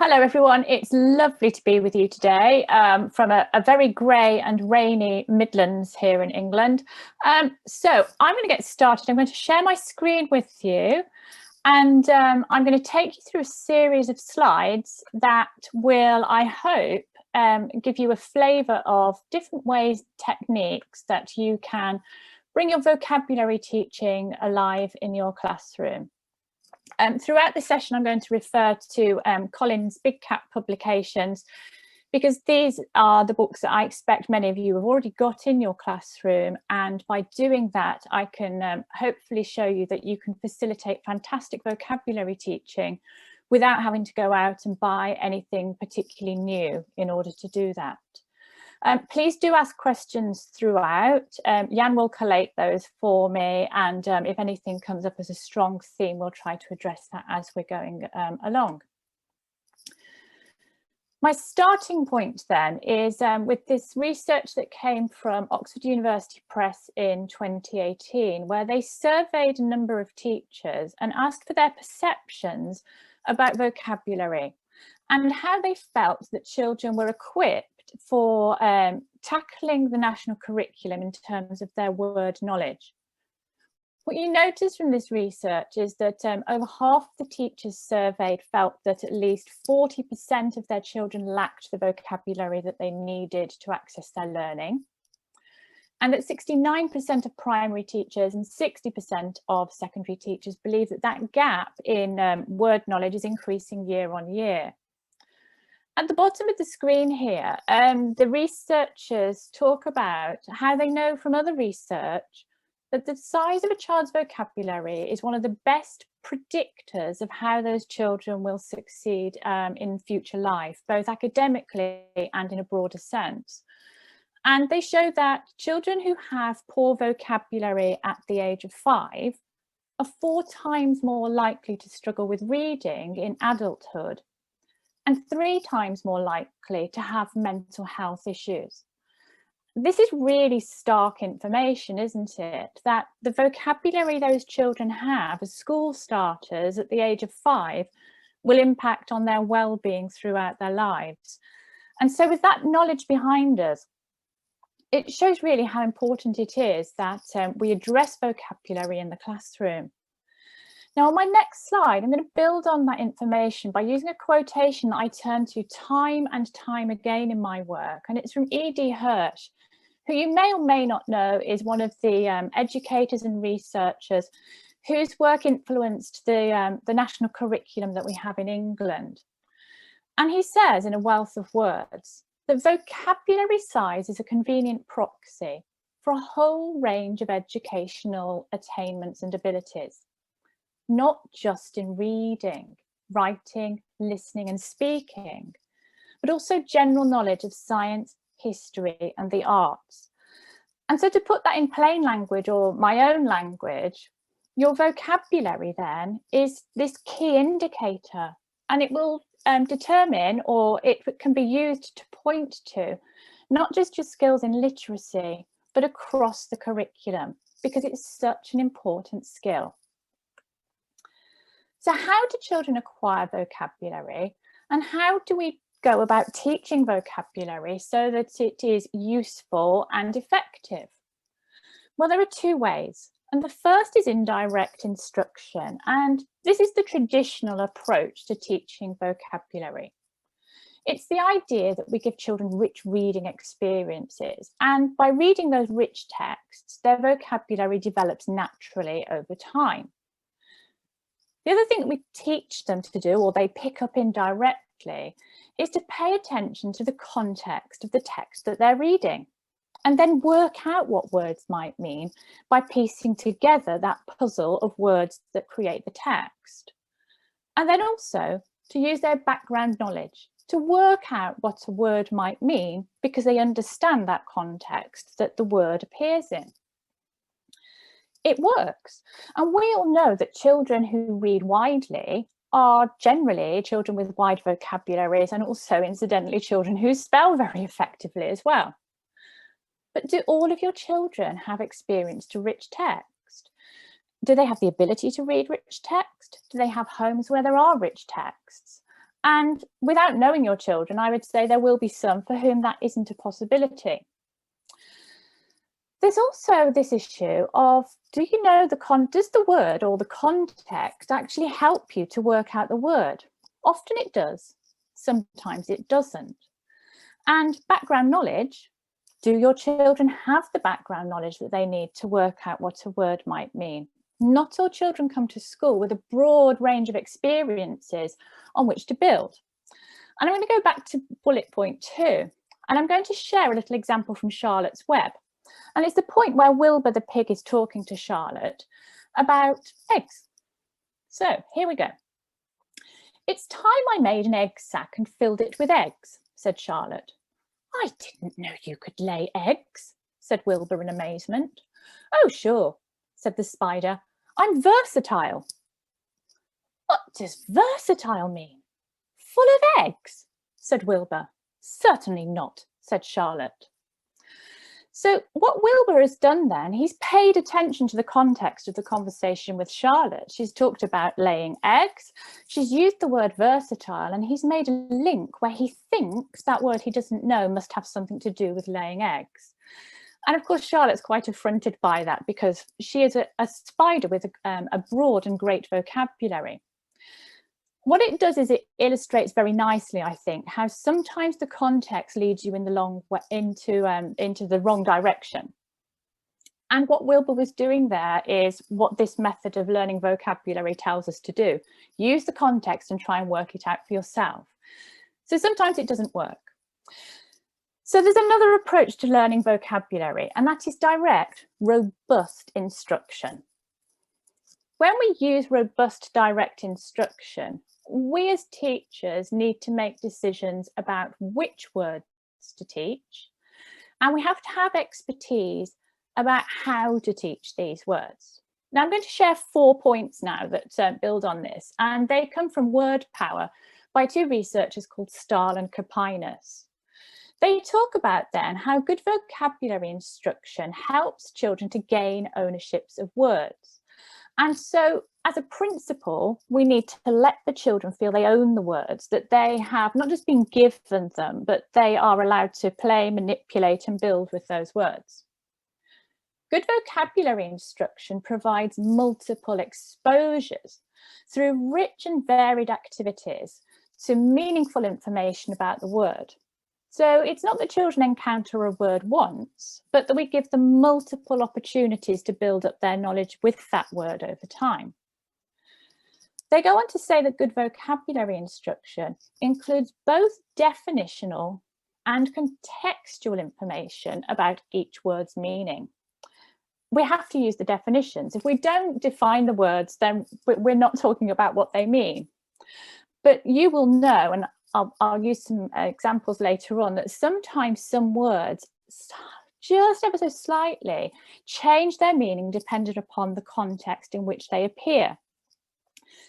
Hello everyone, it's lovely to be with you today from a very grey and rainy Midlands here in England. So I'm going to get started. I'm going to share my screen with you and I'm going to take you through a series of slides that will, I hope, give you a flavour of different ways, techniques that you can bring your vocabulary teaching alive in your classroom. Throughout the session, I'm going to refer to Colin's Big Cat publications, because these are the books that I expect many of you have already got in your classroom. And by doing that, I can hopefully show you that you can facilitate fantastic vocabulary teaching without having to go out and buy anything particularly new in order to do that. Please do ask questions throughout. Jan will collate those for me, and if anything comes up as a strong theme, we'll try to address that as we're going along. My starting point then is with this research that came from Oxford University Press in 2018, where they surveyed a number of teachers and asked for their perceptions about vocabulary and how they felt that children were equipped for tackling the national curriculum in terms of their word knowledge. What you notice from this research is that over half the teachers surveyed felt that at least 40% of their children lacked the vocabulary that they needed to access their learning, and that 69% of primary teachers and 60% of secondary teachers believe that that gap in word knowledge is increasing year on year. At the bottom of the screen here, the researchers talk about how they know from other research that the size of a child's vocabulary is one of the best predictors of how those children will succeed in future life, both academically and in a broader sense. And they show that children who have poor vocabulary at the age of 5 are 4 times more likely to struggle with reading in adulthood, and 3 times more likely to have mental health issues. This is really stark information, isn't it? That the vocabulary those children have as school starters at the age of 5 will impact on their well-being throughout their lives. And so with that knowledge behind us, it shows really how important it is that we address vocabulary in the classroom. Now, on my next slide, I'm going to build on that information by using a quotation that I turn to time and time again in my work, and it's from E.D. Hirsch, who you may or may not know is one of the educators and researchers whose work influenced the national curriculum that we have in England. And he says, in A Wealth of Words, that vocabulary size is a convenient proxy for a whole range of educational attainments and abilities, not just in reading, writing, listening and speaking, but also general knowledge of science, history and the arts. And so to put that in plain language, or my own language, your vocabulary then is this key indicator, and it will determine, or it can be used to point to, not just your skills in literacy, but across the curriculum, because it's such an important skill. So how do children acquire vocabulary, and how do we go about teaching vocabulary so that it is useful and effective? Well, there are 2 ways, and the first is indirect instruction, and this is the traditional approach to teaching vocabulary. It's the idea that we give children rich reading experiences, and by reading those rich texts, their vocabulary develops naturally over time. The other thing that we teach them to do, or they pick up indirectly, is to pay attention to the context of the text that they're reading, and then work out what words might mean by piecing together that puzzle of words that create the text. And then also to use their background knowledge to work out what a word might mean, because they understand that context that the word appears in. It works, and we all know that children who read widely are generally children with wide vocabularies, and also incidentally children who spell very effectively as well. But do all of your children have experience to rich text? Do they have the ability to read rich text? Do they have homes where there are rich texts? And without knowing your children, I would say there will be some for whom that isn't a possibility. There's also this issue of, do you know does the word or the context actually help you to work out the word? Often it does, sometimes it doesn't. And background knowledge, do your children have the background knowledge that they need to work out what a word might mean? Not all children come to school with a broad range of experiences on which to build. And I'm going to go back to bullet point 2, and I'm going to share a little example from Charlotte's Web. And it's the point where Wilbur the pig is talking to Charlotte about eggs. So here we go. "It's time I made an egg sack and filled it with eggs," said Charlotte. "I didn't know you could lay eggs," said Wilbur in amazement. "Oh, sure," said the spider. "I'm versatile." "What does versatile mean? Full of eggs?" said Wilbur. "Certainly not," said Charlotte. So what Wilbur has done then, he's paid attention to the context of the conversation with Charlotte. She's talked about laying eggs, she's used the word versatile, and he's made a link where he thinks that word he doesn't know must have something to do with laying eggs. And of course, Charlotte's quite affronted by that because she is a spider with a broad and great vocabulary. What it does is it illustrates very nicely, I think, how sometimes the context leads you in the into the wrong direction. And what Wilbur was doing there is what this method of learning vocabulary tells us to do. Use the context and try and work it out for yourself. So sometimes it doesn't work. So there's another approach to learning vocabulary, and that is direct, robust instruction. When we use robust, direct instruction, we as teachers need to make decisions about which words to teach, and we have to have expertise about how to teach these words. Now, I'm going to share 4 points now that build on this, and they come from Word Power by 2 researchers called Stahl and Kopinus. They talk about then how good vocabulary instruction helps children to gain ownerships of words. And so as a principle, we need to let the children feel they own the words, that they have not just been given them, but they are allowed to play, manipulate and build with those words. Good vocabulary instruction provides multiple exposures through rich and varied activities to meaningful information about the word. So it's not that children encounter a word once, but that we give them multiple opportunities to build up their knowledge with that word over time. They go on to say that good vocabulary instruction includes both definitional and contextual information about each word's meaning. We have to use the definitions. If we don't define the words, then we're not talking about what they mean. But you will know, and I'll use some examples later on, that sometimes some words just ever so slightly change their meaning dependent upon the context in which they appear.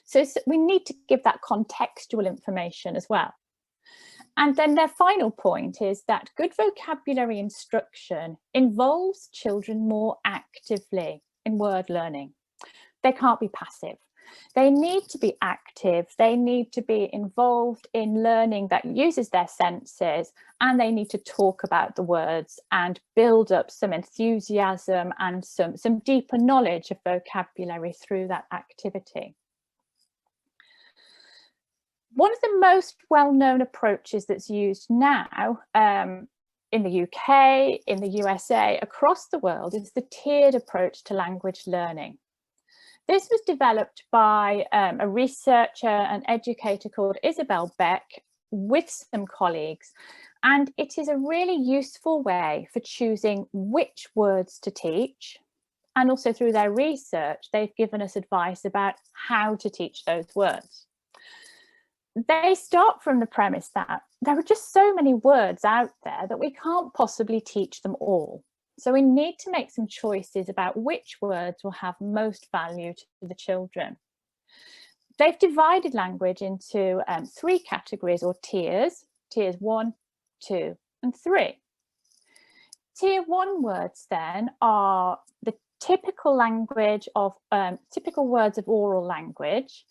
So we need to give that contextual information as well. And then their final point is that good vocabulary instruction involves children more actively in word learning. They can't be passive. They need to be active, they need to be involved in learning that uses their senses, and they need to talk about the words and build up some enthusiasm and some deeper knowledge of vocabulary through that activity. One of the most well-known approaches that's used now in the UK, in the USA, across the world is the tiered approach to language learning. This was developed by a researcher and educator called Isabel Beck with some colleagues, and it is a really useful way for choosing which words to teach, and also through their research they've given us advice about how to teach those words. They start from the premise that there are just so many words out there that we can't possibly teach them all. So we need to make some choices about which words will have most value to the children. They've divided language into 3 categories or tiers, tiers 1, 2 and 3. Tier 1 words then are the typical language of typical words of oral language.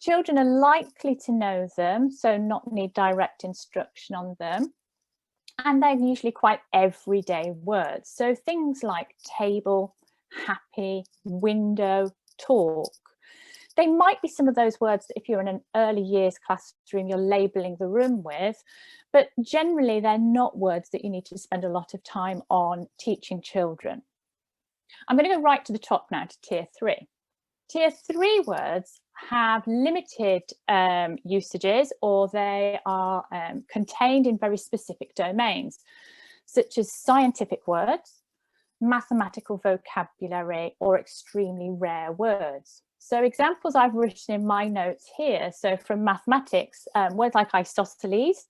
Children are likely to know them, so not need direct instruction on them. And they're usually quite everyday words. So things like table, happy, window, talk. They might be some of those words that if you're in an early years classroom, you're labelling the room with, but generally they're not words that you need to spend a lot of time on teaching children. I'm going to go right to the top now to tier 3. Tier 3 words have limited usages, or they are contained in very specific domains, such as scientific words, mathematical vocabulary, or extremely rare words. So examples I've written in my notes here. So from mathematics, words like isosceles,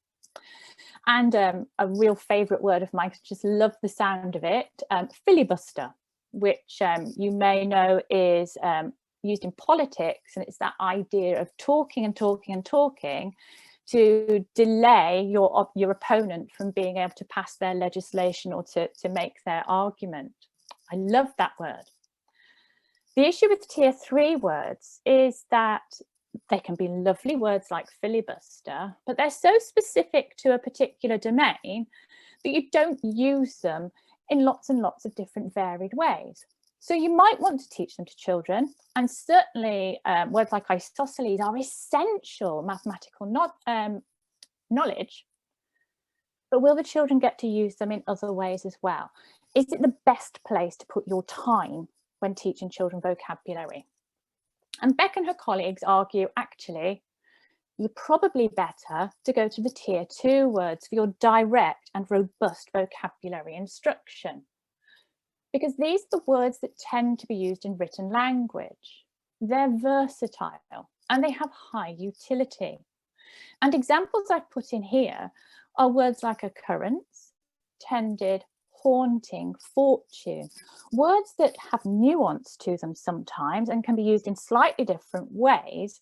and a real favourite word of mine, just love the sound of it, filibuster, which you may know is used in politics, and it's that idea of talking and talking and talking to delay your opponent from being able to pass their legislation or to make their argument. I love that word. The issue with tier 3 words is that they can be lovely words like filibuster, but they're so specific to a particular domain that you don't use them in lots and lots of different varied ways. So you might want to teach them to children, and certainly words like isosceles are essential mathematical knowledge, but will the children get to use them in other ways as well? Is it the best place to put your time when teaching children vocabulary? And Beck and her colleagues argue, actually, you're probably better to go to the tier 2 words for your direct and robust vocabulary instruction, because these are the words that tend to be used in written language. They're versatile and they have high utility. And examples I've put in here are words like occurrence, tended, haunting, fortune, words that have nuance to them sometimes and can be used in slightly different ways,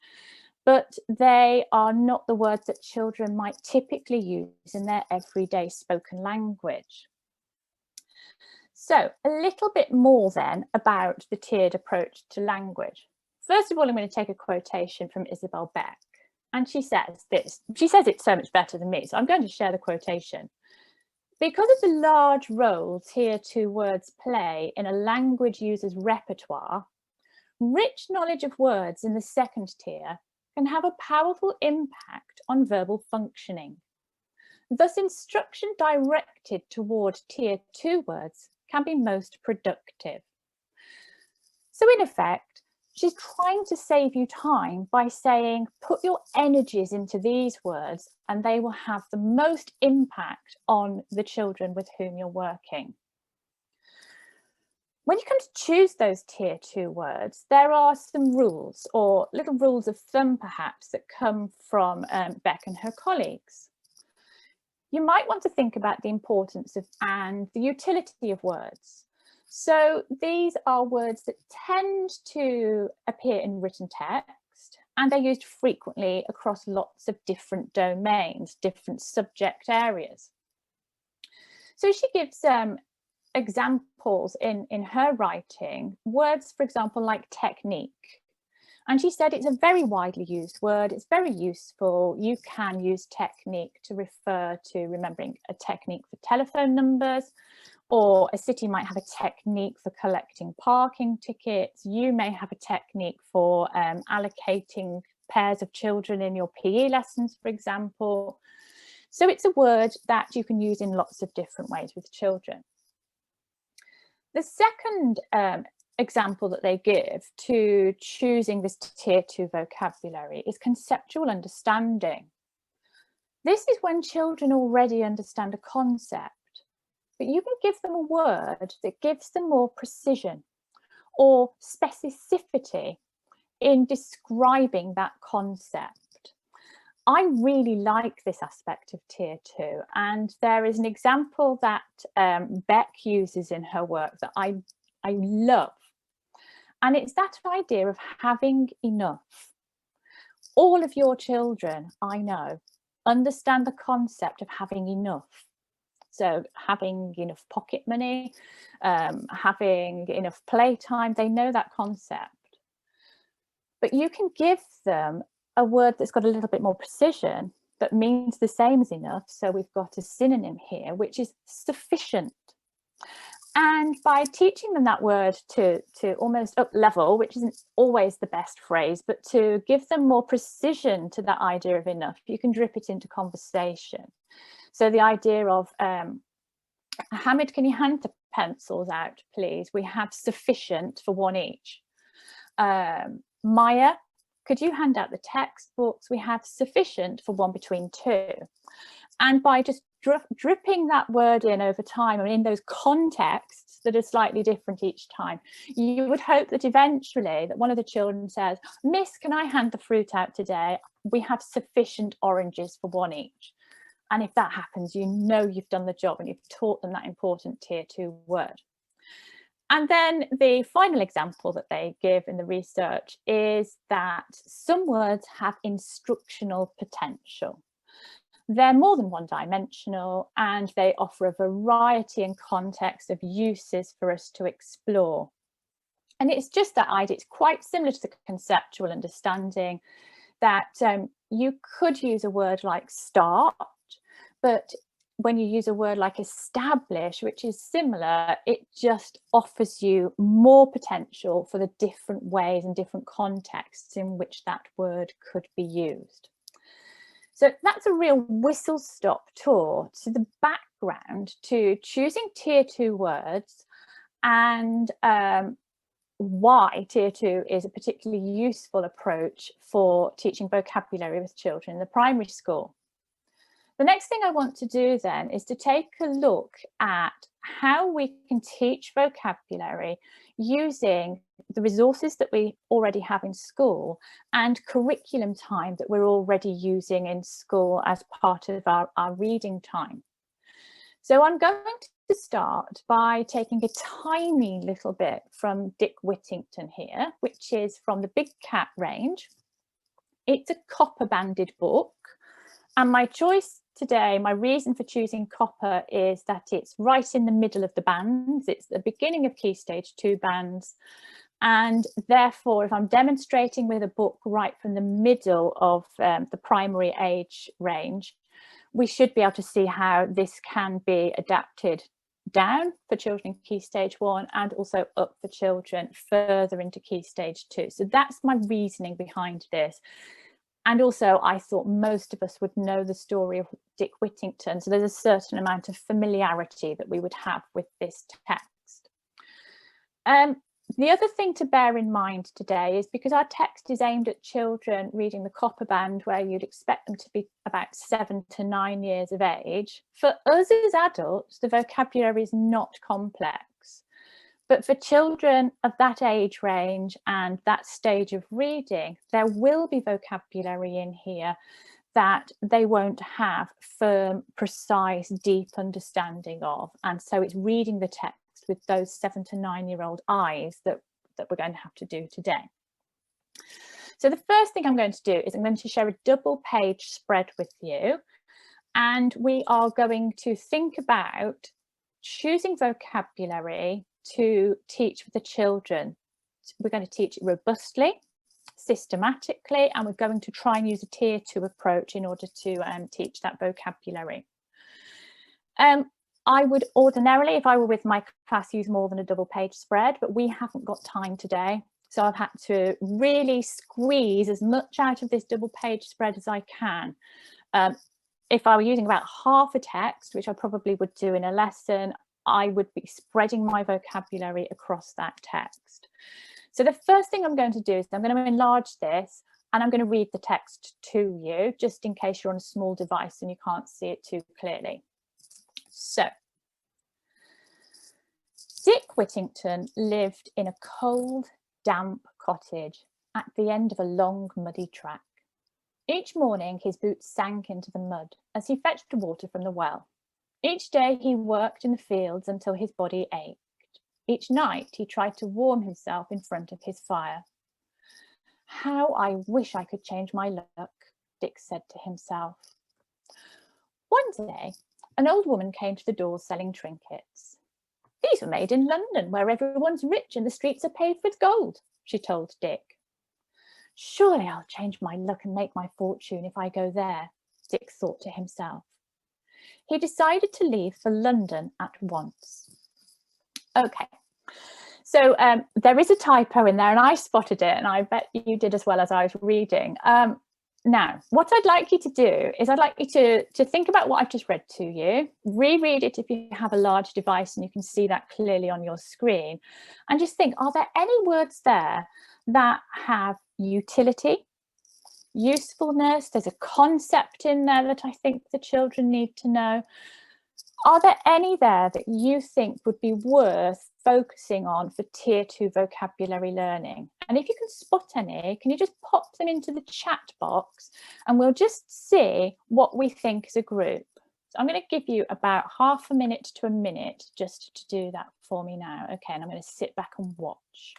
but they are not the words that children might typically use in their everyday spoken language. So a little bit more then about the tiered approach to language. First of all, I'm going to take a quotation from Isabel Beck, and she says this. She says it so much better than me, so I'm going to share the quotation. Because of the large role tier 2 words play in a language user's repertoire, rich knowledge of words in the second tier can have a powerful impact on verbal functioning. Thus, instruction directed toward tier 2 words can be most productive. So in effect, she's trying to save you time by saying, put your energies into these words and they will have the most impact on the children with whom you're working. When you come to choose those tier 2 words, there are some rules, or little rules of thumb perhaps, that come from Beck and her colleagues. You might want to think about the importance of and the utility of words. So these are words that tend to appear in written text, and they're used frequently across lots of different domains, different subject areas. So she gives examples in her writing, words, for example, like technique. And she said it's a very widely used word. It's very useful. You can use technique to refer to remembering a technique for telephone numbers, or a city might have a technique for collecting parking tickets. You may have a technique for allocating pairs of children in your PE lessons, for example. So it's a word that you can use in lots of different ways with children. The second example that they give to choosing this tier 2 vocabulary is conceptual understanding. This is when children already understand a concept, but you can give them a word that gives them more precision or specificity in describing that concept. I really like this aspect of tier 2, and there is an example that Beck uses in her work that I love. And it's that idea of having enough. All of your children, I know, understand the concept of having enough. So having enough pocket money, having enough playtime, they know that concept. But you can give them a word that's got a little bit more precision, that means the same as enough. So we've got a synonym here, which is sufficient. And by teaching them that word to almost up level, which isn't always the best phrase, but to give them more precision to that idea of enough, you can drip it into conversation. So the idea of, Hamid, can you hand the pencils out, please? We have sufficient for one each. Maya, could you hand out the textbooks? We have sufficient for one between two. And by just dripping that word in over time, and in those contexts that are slightly different each time, you would hope that eventually that one of the children says, Miss, can I hand the fruit out today? We have sufficient oranges for one each. And if that happens, you know you've done the job and you've taught them that important tier 2 word. And then the final example that they give in the research is that some words have instructional potential. They're more than one dimensional, and they offer a variety and context of uses for us to explore. And it's just that idea, it's quite similar to the conceptual understanding that you could use a word like start, but when you use a word like establish, which is similar, it just offers you more potential for the different ways and different contexts in which that word could be used. So that's a real whistle-stop tour to the background to choosing tier 2 words and why tier 2 is a particularly useful approach for teaching vocabulary with children in the primary school. The next thing I want to do then is to take a look at how we can teach vocabulary using the resources that we already have in school and curriculum time that we're already using in school as part of our reading time. So I'm going to start by taking a tiny little bit from Dick Whittington here, which is from the Big Cat range. It's a copper banded book, and my choice today, my reason for choosing copper is that it's right in the middle of the bands. It's the beginning of Key Stage 2 bands. And therefore, if I'm demonstrating with a book right from the middle of the primary age range, we should be able to see how this can be adapted down for children in Key Stage 1 and also up for children further into Key Stage 2. So that's my reasoning behind this. And also, I thought most of us would know the story of Dick Whittington. So there's a certain amount of familiarity that we would have with this text. The other thing to bear in mind today is because our text is aimed at children reading the copper band, where you'd expect them to be about 7 to 9 years of age. For us as adults, the vocabulary is not complex. But for children of that age range and that stage of reading, there will be vocabulary in here that they won't have firm, precise, deep understanding of. And so it's reading the text with those 7 to 9-year-old eyes that we're going to have to do today. So the first thing I'm going to do is I'm going to share a double page spread with you. And we are going to think about choosing vocabulary to teach with the children. We're going to teach it robustly, systematically, and we're going to try and use a tier 2 approach in order to teach that vocabulary. I would ordinarily, if I were with my class, use more than a double page spread, but we haven't got time today. So I've had to really squeeze as much out of this double page spread as I can. If I were using about half a text, which I probably would do in a lesson, I would be spreading my vocabulary across that text. So the first thing I'm going to do is I'm going to enlarge this and I'm going to read the text to you, just in case you're on a small device and you can't see it too clearly. So, Dick Whittington lived in a cold, damp cottage at the end of a long, muddy track. Each morning his boots sank into the mud as he fetched water from the well. Each day he worked in the fields until his body ached. Each night he tried to warm himself in front of his fire. How I wish I could change my luck, Dick said to himself. One day, an old woman came to the door selling trinkets. These were made in London, where everyone's rich and the streets are paved with gold, she told Dick. Surely I'll change my luck and make my fortune if I go there, Dick thought to himself. He decided to leave for London at once. Okay, so there is a typo in there and I spotted it, and I bet you did as well as I was reading. Now, what I'd like you to do is I'd like you to think about what I've just read to you, reread it if you have a large device and you can see that clearly on your screen, and just think, are there any words there that have utility, usefulness? There's a concept in there that I think the children need to know. Are there any there that you think would be worth focusing on for Tier 2 vocabulary learning? And if you can spot any, can you just pop them into the chat box and we'll just see what we think as a group. So I'm going to give you about half a minute to a minute just to do that for me now. Okay, and I'm going to sit back and watch.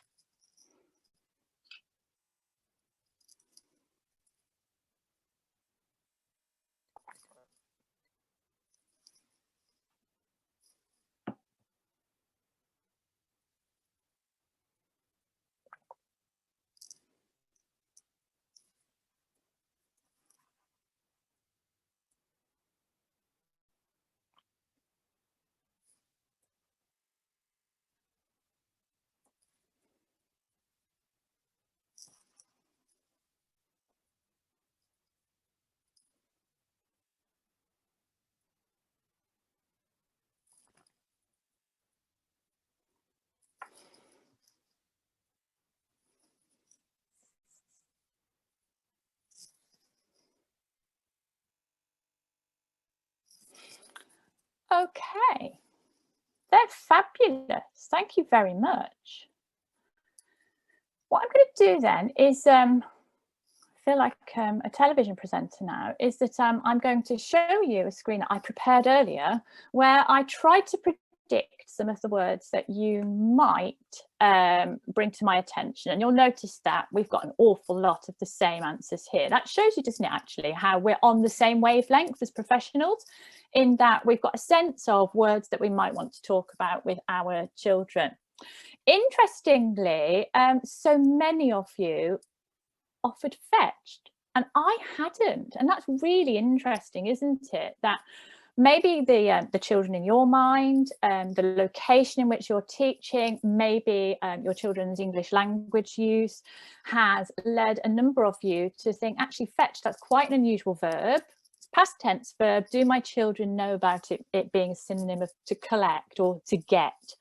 Okay, they're fabulous. Thank you very much. What I'm going to do then is, I feel like a television presenter now, is that I'm going to show you a screen that I prepared earlier where I tried to predict some of the words that you might bring to my attention. And you'll notice that we've got an awful lot of the same answers here. That shows you, doesn't it, actually, how we're on the same wavelength as professionals, in that we've got a sense of words that we might want to talk about with our children. Interestingly, so many of you offered fetched and I hadn't, and that's really interesting, isn't it? That maybe the children in your mind, the location in which you're teaching, maybe your children's English language use has led a number of you to think, actually, fetch, that's quite an unusual verb. It's past tense verb. Do my children know about it being a synonym of to collect or to get?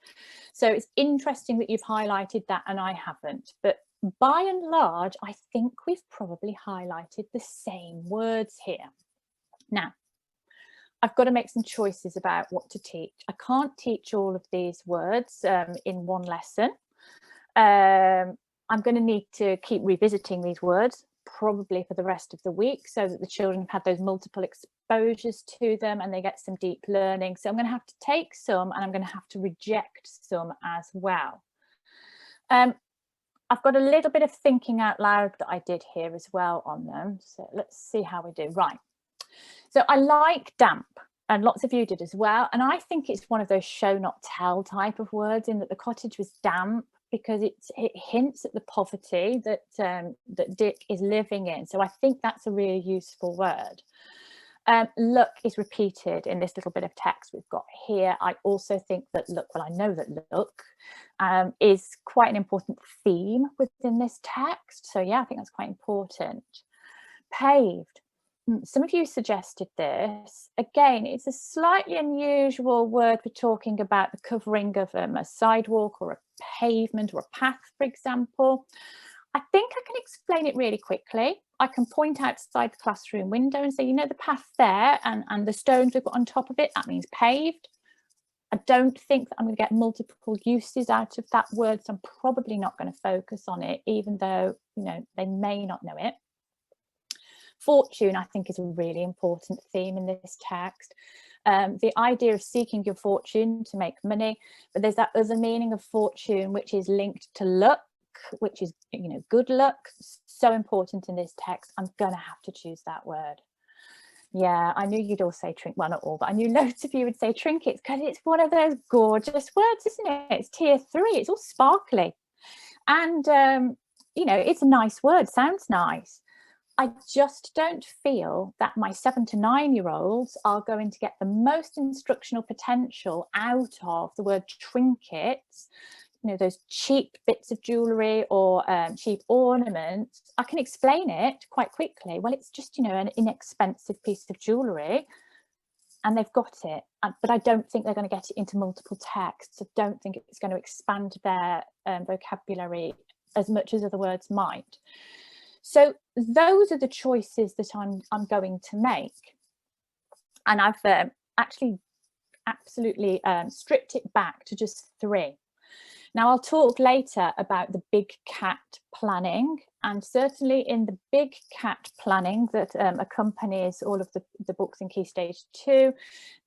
So it's interesting that you've highlighted that and I haven't, but by and large, I think we've probably highlighted the same words here. Now, I've got to make some choices about what to teach. I can't teach all of these words in one lesson. I'm going to need to keep revisiting these words probably for the rest of the week so that the children have had those multiple exposures to them and they get some deep learning. So I'm going to have to take some and I'm going to have to reject some as well. I've got a little bit of thinking out loud that I did here as well on them. So let's see how we do. Right. So I like damp, and lots of you did as well. And I think it's one of those show not tell type of words, in that the cottage was damp because it hints at the poverty that that Dick is living in. So I think that's a really useful word. Look is repeated in this little bit of text we've got here. I also think that look, well, I know that look is quite an important theme within this text. So yeah, I think that's quite important. Paved. Some of you suggested this. Again, it's a slightly unusual word for talking about the covering of a sidewalk or a pavement or a path, for example. I think I can explain it really quickly. I can point outside the classroom window and say, you know, the path there and the stones we've got on top of it, that means paved. I don't think that I'm going to get multiple uses out of that word, so I'm probably not going to focus on it, even though, you know, they may not know it. Fortune, I think, is a really important theme in this text. The idea of seeking your fortune to make money, but there's that other meaning of fortune, which is linked to luck, which is, you know, good luck. So important in this text. I'm going to have to choose that word. Yeah, I knew you'd all say trinket. Well, not all, but I knew loads of you would say trinkets because it's one of those gorgeous words, isn't it? It's tier 3. It's all sparkly. And you know, it's a nice word, sounds nice. I just don't feel that my 7 to 9-year-olds are going to get the most instructional potential out of the word trinkets, you know, those cheap bits of jewellery or cheap ornaments. I can explain it quite quickly. Well, it's just, you know, an inexpensive piece of jewellery, and they've got it. But I don't think they're going to get it into multiple texts. I don't think it's going to expand their vocabulary as much as other words might. So those are the choices that I'm going to make. And I've actually absolutely stripped it back to just 3. Now, I'll talk later about the Big Cat planning, and certainly in the Big Cat planning that accompanies all of the books in Key Stage 2,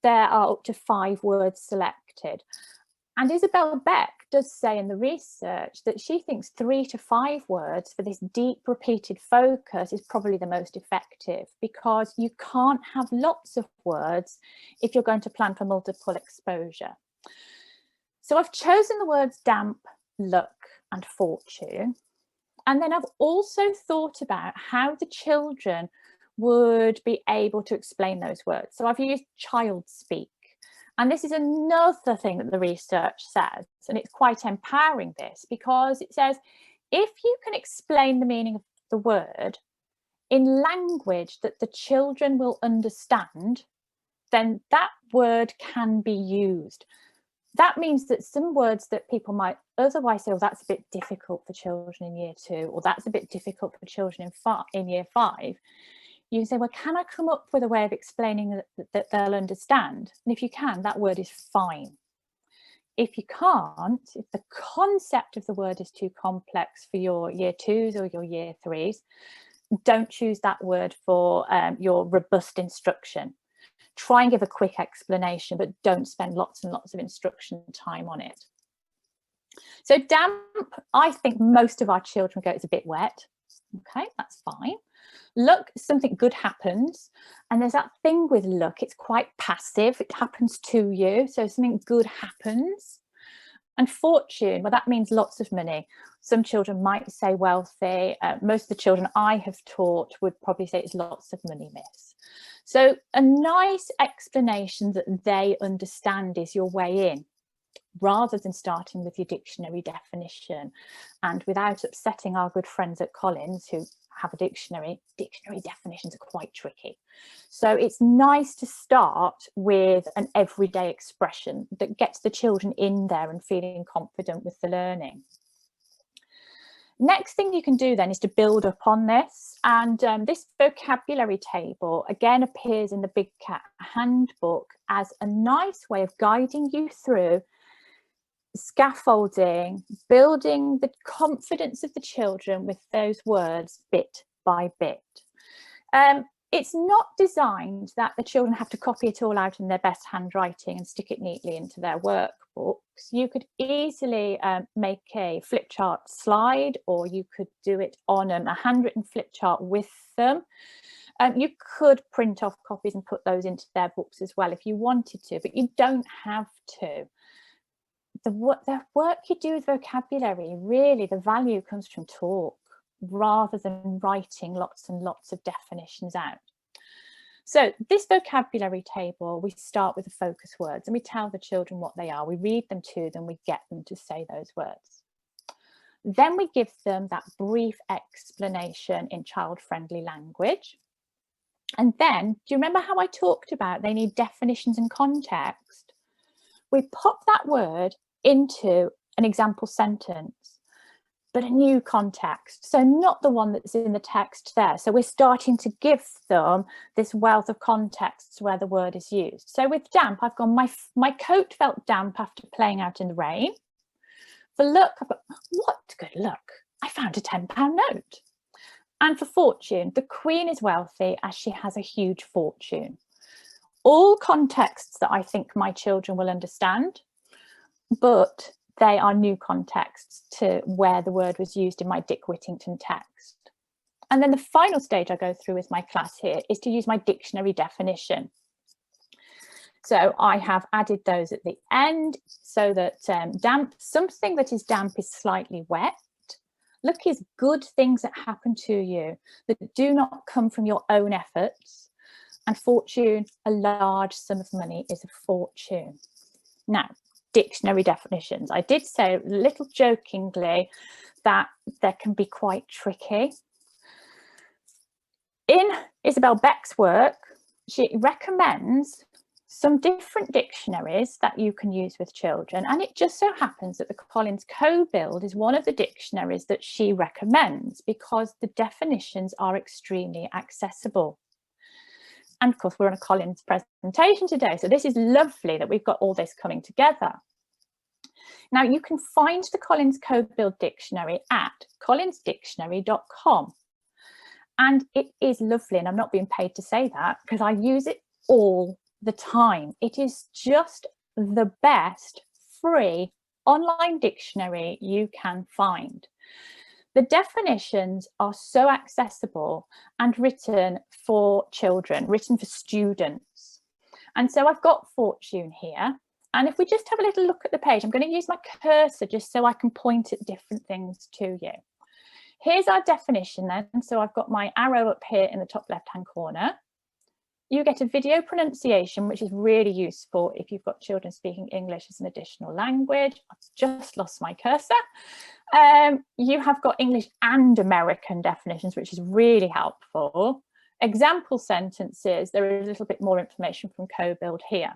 there are up to 5 words selected. And Isabel Beck does say in the research that she thinks 3 to 5 words for this deep repeated focus is probably the most effective, because you can't have lots of words if you're going to plan for multiple exposure. So I've chosen the words damp, luck and fortune. And then I've also thought about how the children would be able to explain those words. So I've used child speak. And this is another thing that the research says, and it's quite empowering, this, because it says if you can explain the meaning of the word in language that the children will understand, then that word can be used. That means that some words that people might otherwise say, oh, that's a bit difficult for children in year 2, or that's a bit difficult for children in year 5, you can say, well, can I come up with a way of explaining that they'll understand? And if you can, that word is fine. If you can't, if the concept of the word is too complex for your year 2s or your year 3s, don't choose that word for your robust instruction. Try and give a quick explanation, but don't spend lots and lots of instruction time on it. So damp, I think most of our children go, it's a bit wet. Okay, that's fine. Luck, something good happens. And there's that thing with luck, it's quite passive. It happens to you. So something good happens. And fortune, well, that means lots of money. Some children might say wealthy. Most of the children I have taught would probably say it's lots of money, miss. So a nice explanation that they understand is your way in, rather than starting with your dictionary definition. And without upsetting our good friends at Collins who have a dictionary definitions are quite tricky. So it's nice to start with an everyday expression that gets the children in there and feeling confident with the learning. Next thing you can do then is to build up on this, and this vocabulary table again appears in the Big Cat handbook as a nice way of guiding you through scaffolding, building the confidence of the children with those words bit by bit. It's not designed that the children have to copy it all out in their best handwriting and stick it neatly into their workbooks. You could easily make a flip chart slide, or you could do it on a handwritten flip chart with them. You could print off copies and put those into their books as well if you wanted to, but you don't have to. The work you do with vocabulary, really the value comes from talk rather than writing lots and lots of definitions out. So this vocabulary table, we start with the focus words and we tell the children what they are. We read them to them, we get them to say those words. Then we give them that brief explanation in child-friendly language. And then, do you remember how I talked about they need definitions and context? We pop that word into an example sentence, but a new context. So not the one that's in the text there. So we're starting to give them this wealth of contexts where the word is used. So with damp, I've gone, my coat felt damp after playing out in the rain. For luck, I've got, what good luck? I found a £10 note. And for fortune, the Queen is wealthy as she has a huge fortune. All contexts that I think my children will understand, but they are new contexts to where the word was used in my Dick Whittington text. And then the final stage I go through with my class here is to use my dictionary definition. So I have added those at the end so that damp, something that is damp is slightly wet. Luck is good things that happen to you that do not come from your own efforts. And fortune, a large sum of money, is a fortune. Now, dictionary definitions. I did say a little jokingly that they can be quite tricky. In Isabel Beck's work, she recommends some different dictionaries that you can use with children, and it just so happens that the Collins Co-Build is one of the dictionaries that she recommends because the definitions are extremely accessible. And of course, we're on a Collins presentation today, so this is lovely that we've got all this coming together. Now, you can find the Collins Co-Build dictionary at collinsdictionary.com. And it is lovely, and I'm not being paid to say that because I use it all the time. It is just the best free online dictionary you can find. The definitions are so accessible and written for children, written for students. And so I've got fortune here. And if we just have a little look at the page, I'm going to use my cursor just so I can point at different things to you. Here's our definition then. So I've got my arrow up here in the top left-hand corner. You get a video pronunciation, which is really useful if you've got children speaking English as an additional language. I've just lost my cursor. You have got English and American definitions, which is really helpful. Example sentences, there is a little bit more information from Co-Build here.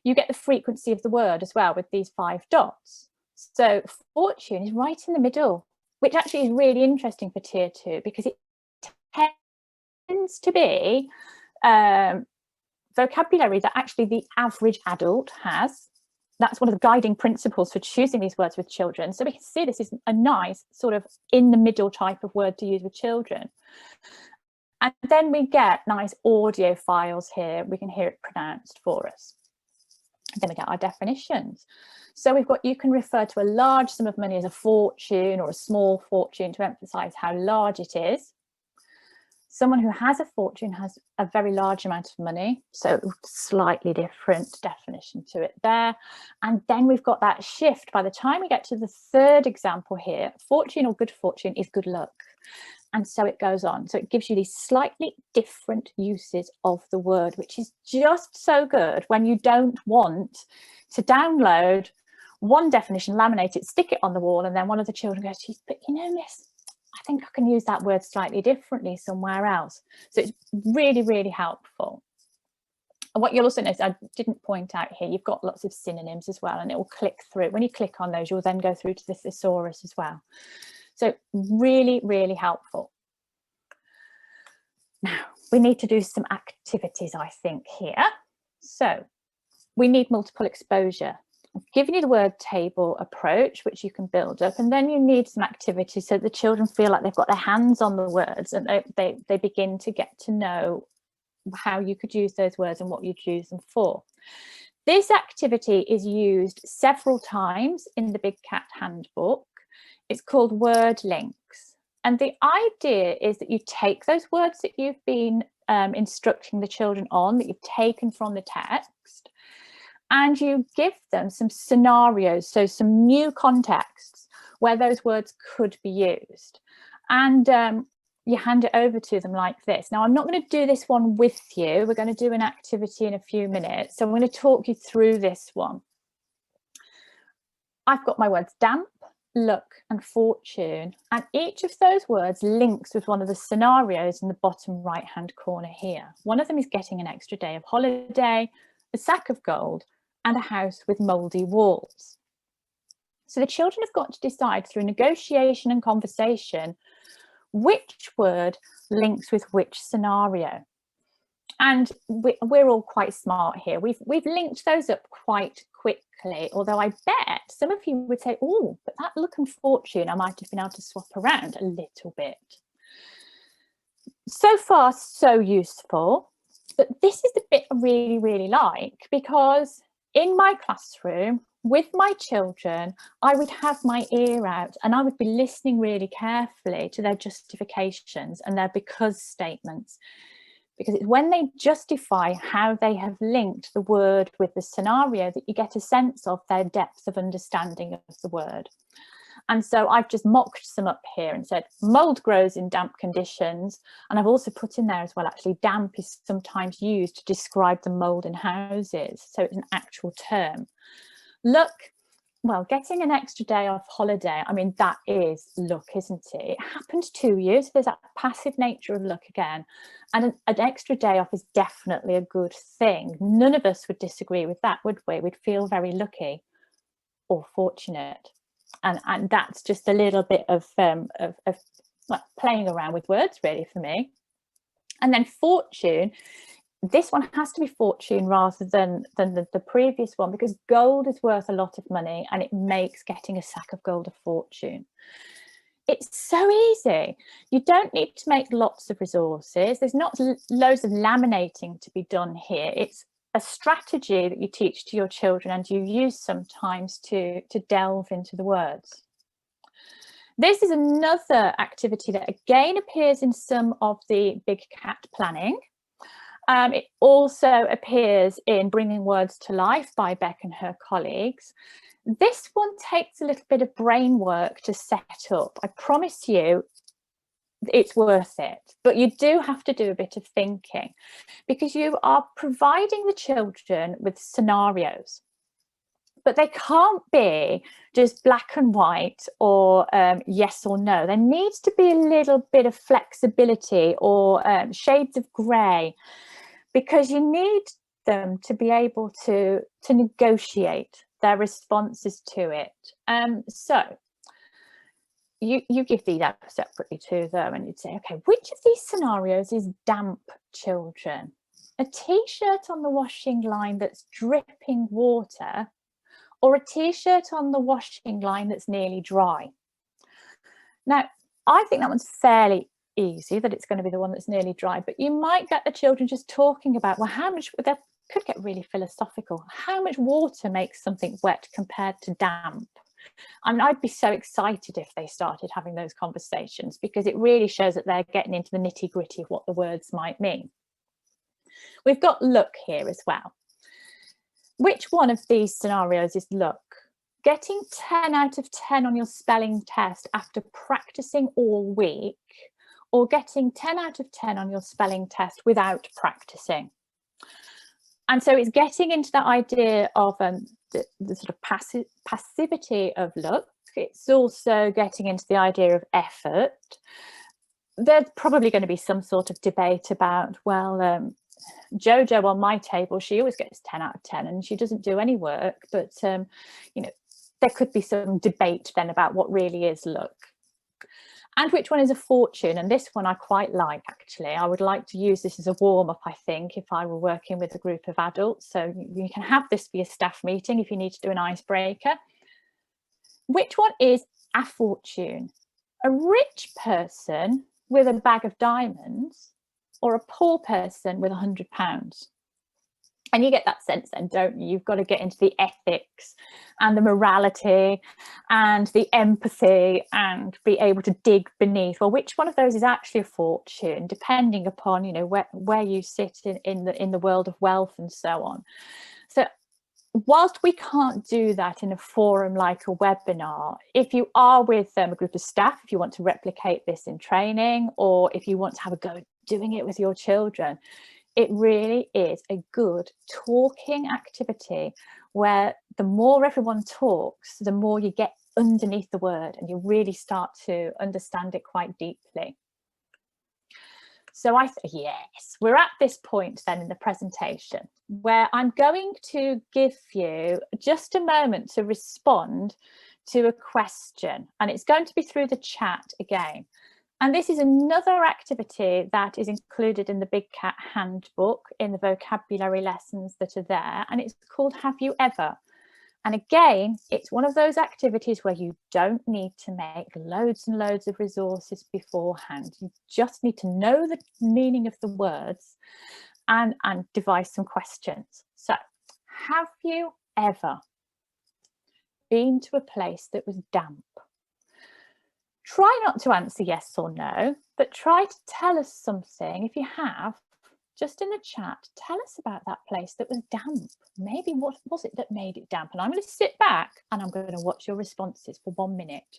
You get the frequency of the word as well with these 5 dots. So fortune is right in the middle, which actually is really interesting for tier 2 because it tends to be vocabulary that actually the average adult has. That's one of the guiding principles for choosing these words with children. So we can see this is a nice sort of in the middle type of word to use with children. And then we get nice audio files here. We can hear it pronounced for us. And then we get our definitions. So we've got, you can refer to a large sum of money as a fortune or a small fortune to emphasize how large it is. Someone who has a fortune has a very large amount of money, so slightly different definition to it there. And then we've got that shift. By the time we get to the third example here, fortune or good fortune is good luck. And so it goes on. So it gives you these slightly different uses of the word, which is just so good when you don't want to download one definition, laminate it, stick it on the wall, and then one of the children goes, geez, but you know, miss, I think I can use that word slightly differently somewhere else. So it's really, really helpful. And what you'll also notice, I didn't point out here, you've got lots of synonyms as well, and it will click through. When you click on those, you'll then go through to the thesaurus as well. So really, really helpful. Now, we need to do some activities, I think, here. So we need multiple exposure. I've given you the word table approach, which you can build up, and then you need some activity so the children feel like they've got their hands on the words and they begin to get to know how you could use those words and what you'd use them for. This activity is used several times in the Big Cat Handbook. It's called word links. And the idea is that you take those words that you've been instructing the children on, that you've taken from the text, and you give them some scenarios, so some new contexts where those words could be used. And you hand it over to them like this. Now, I'm not going to do this one with you. We're going to do an activity in a few minutes. So I'm going to talk you through this one. I've got my words damp, luck and fortune, and each of those words links with one of the scenarios in the bottom right hand corner here. One of them is getting an extra day of holiday, a sack of gold, and a house with mouldy walls. So the children have got to decide through negotiation and conversation which word links with which scenario. And we're all quite smart here. We've linked those up quite quickly, although I bet some of you would say, oh, but that luck and fortune, I might have been able to swap around a little bit. So far, so useful. But this is the bit I really, really like, because in my classroom with my children, I would have my ear out and I would be listening really carefully to their justifications and their because statements, because it's when they justify how they have linked the word with the scenario that you get a sense of their depth of understanding of the word. And so I've just mocked some up here and said mold grows in damp conditions. And I've also put in there as well, actually, damp is sometimes used to describe the mold in houses. So it's an actual term. Luck, well, getting an extra day off holiday, I mean, that is luck, isn't it? It happened to you. So there's that passive nature of luck again. And an extra day off is definitely a good thing. None of us would disagree with that, would we? We'd feel very lucky or fortunate. And that's just a little bit of well, playing around with words, really, for me. And then fortune, this one has to be fortune rather than the previous one, because gold is worth a lot of money and it makes getting a sack of gold a fortune. It's so easy. You don't need to make lots of resources. There's not loads of laminating to be done here. It's a strategy that you teach to your children and you use sometimes to delve into the words. This is another activity that again appears in some of the Big Cat planning. It also appears in Bringing Words to Life by Beck and her colleagues. This one takes a little bit of brain work to set up. I promise you, it's worth it, but you do have to do a bit of thinking because you are providing the children with scenarios, but they can't be just black and white or yes or no. There needs to be a little bit of flexibility or shades of grey, because you need them to be able to negotiate their responses to it. So you give these out separately to them and you'd say, okay, which of these scenarios is damp, children? A t-shirt on the washing line that's dripping water, or a t-shirt on the washing line that's nearly dry? Now, I think that one's fairly easy, that it's going to be the one that's nearly dry, but you might get the children just talking about, well, how much, they could get really philosophical, how much water makes something wet compared to damp? I mean, I'd be so excited if they started having those conversations, because it really shows that they're getting into the nitty gritty of what the words might mean. We've got luck here as well. Which one of these scenarios is luck? Getting 10 out of 10 on your spelling test after practicing all week, or getting 10 out of 10 on your spelling test without practicing? And so it's getting into that idea of the sort of passivity of luck. It's also getting into the idea of effort. There's probably going to be some sort of debate about, well, Jojo on my table, she always gets 10 out of 10 and she doesn't do any work. But, you know, there could be some debate then about what really is luck. And which one is a fortune? And this one I quite like, actually. I would like to use this as a warm-up, I think, if I were working with a group of adults. So you can have this for your staff meeting if you need to do an icebreaker. Which one is a fortune? A rich person with a bag of diamonds, or a poor person with £100? And you get that sense then, don't you? You've got to get into the ethics and the morality and the empathy and be able to dig beneath. Well, which one of those is actually a fortune, depending upon, you know, where you sit in the world of wealth and so on. So whilst we can't do that in a forum like a webinar, if you are with a group of staff, if you want to replicate this in training, or if you want to have a go at doing it with your children, it really is a good talking activity where the more everyone talks, the more you get underneath the word and you really start to understand it quite deeply. So yes, we're at this point then in the presentation where I'm going to give you just a moment to respond to a question, and it's going to be through the chat again. And this is another activity that is included in the Big Cat handbook in the vocabulary lessons that are there, and it's called Have You Ever? And again, it's one of those activities where you don't need to make loads and loads of resources beforehand. You just need to know the meaning of the words and devise some questions. So, have you ever been to a place that was damp? Try not to answer yes or no, but try to tell us something. If you have, just in the chat, tell us about that place that was damp. Maybe what was it that made it damp? And I'm going to sit back and I'm going to watch your responses for 1 minute.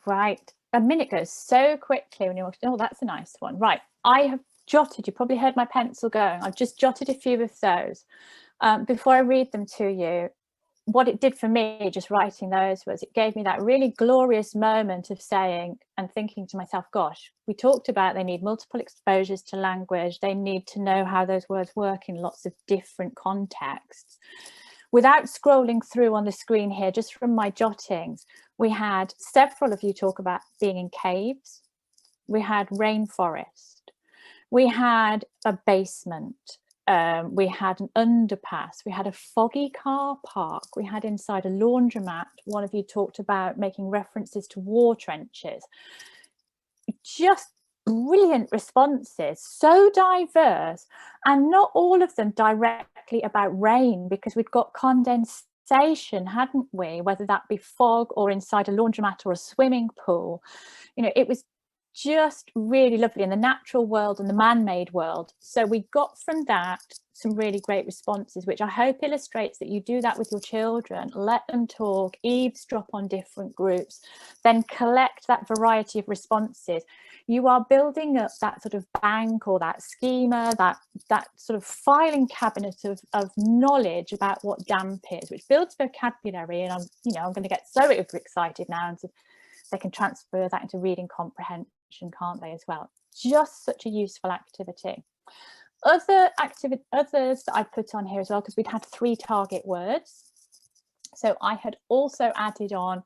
Right. A minute goes so quickly when you're, oh, that's a nice one. Right. I have jotted, you probably heard my pencil going. I've just jotted a few of those. Before I read them to you, what it did for me, just writing those, was it gave me that really glorious moment of saying and thinking to myself, gosh, we talked about they need multiple exposures to language. They need to know how those words work in lots of different contexts. Without scrolling through on the screen here, just from my jottings, we had several of you talk about being in caves. We had rainforest. We had a basement. We had an underpass. We had a foggy car park. We had inside a laundromat. One of you talked about making references to war trenches. Just brilliant responses, so diverse, and not all of them directly about rain, because we'd got condensation, hadn't we? Whether that be fog or inside a laundromat or a swimming pool. You know, it was just really lovely in the natural world and the man-made world. So we got from that some really great responses, which I hope illustrates that you do that with your children. Let them talk, eavesdrop on different groups, then collect that variety of responses. You are building up that sort of bank or that schema, that sort of filing cabinet of knowledge about what damp is, which builds vocabulary. And I'm going to get so excited now, and they can transfer that into reading comprehension, can't they, as well? Just such a useful activity. Others that I put on here as well, because we'd had 3 target words. So I had also added on,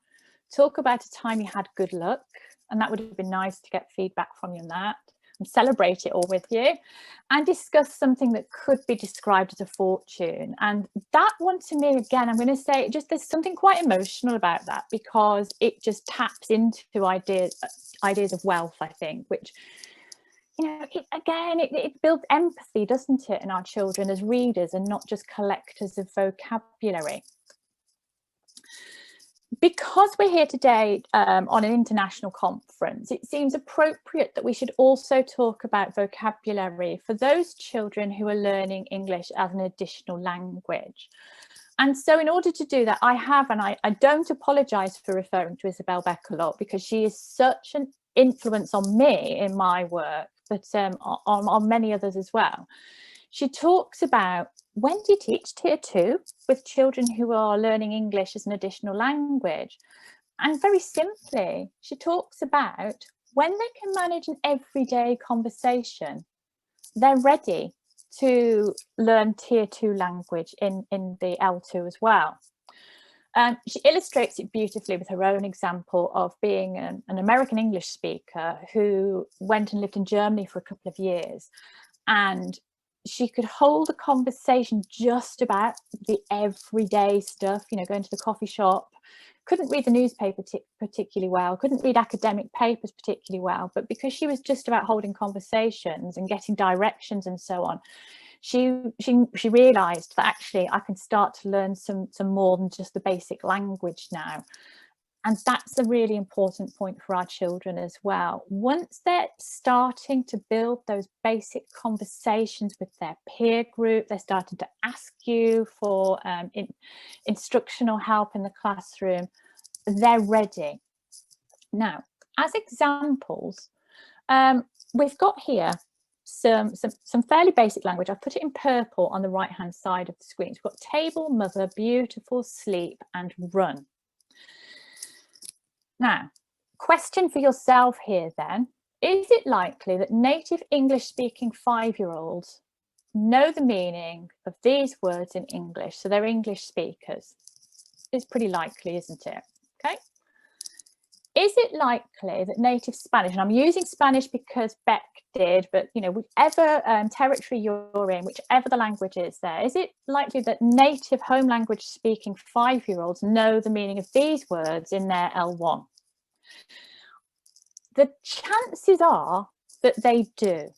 talk about a time you had good luck, and that would have been nice to get feedback from you on that, and celebrate it all with you, and discuss something that could be described as a fortune. And that one, to me, again, I'm going to say, just there's something quite emotional about that, because it just taps into ideas of wealth, I think, which, it builds empathy, doesn't it, in our children as readers and not just collectors of vocabulary. Because we're here today on an international conference, it seems appropriate that we should also talk about vocabulary for those children who are learning English as an additional language. And so in order to do that, I don't apologise for referring to Isabel Beck a lot, because she is such an influence on me in my work, but on many others as well. She talks about, when do you teach Tier 2 with children who are learning English as an additional language? And very simply, she talks about when they can manage an everyday conversation, they're ready to learn Tier 2 language in the L2 as well. She illustrates it beautifully with her own example of being an American English speaker who went and lived in Germany for a couple of years, and she could hold a conversation just about the everyday stuff, going to the coffee shop, couldn't read the newspaper particularly well, couldn't read academic papers particularly well, but because she was just about holding conversations and getting directions and so on, she realized that actually I can start to learn some more than just the basic language now. And that's a really important point for our children as well. Once they're starting to build those basic conversations with their peer group, they're starting to ask you for instructional help in the classroom, they're ready. Now, as examples, we've got here some fairly basic language. I've put it in purple on the right-hand side of the screen. We've got table, mother, beautiful, sleep, and run. Now, question for yourself here then, is it likely that native English-speaking 5-year-olds know the meaning of these words in English? So they're English speakers. It's pretty likely, isn't it? Okay. Is it likely that native Spanish, and I'm using Spanish because Beck did, but whichever territory you're in, whichever the language is there, is it likely that native home language speaking 5-year-olds know the meaning of these words in their L1? The chances are that they do,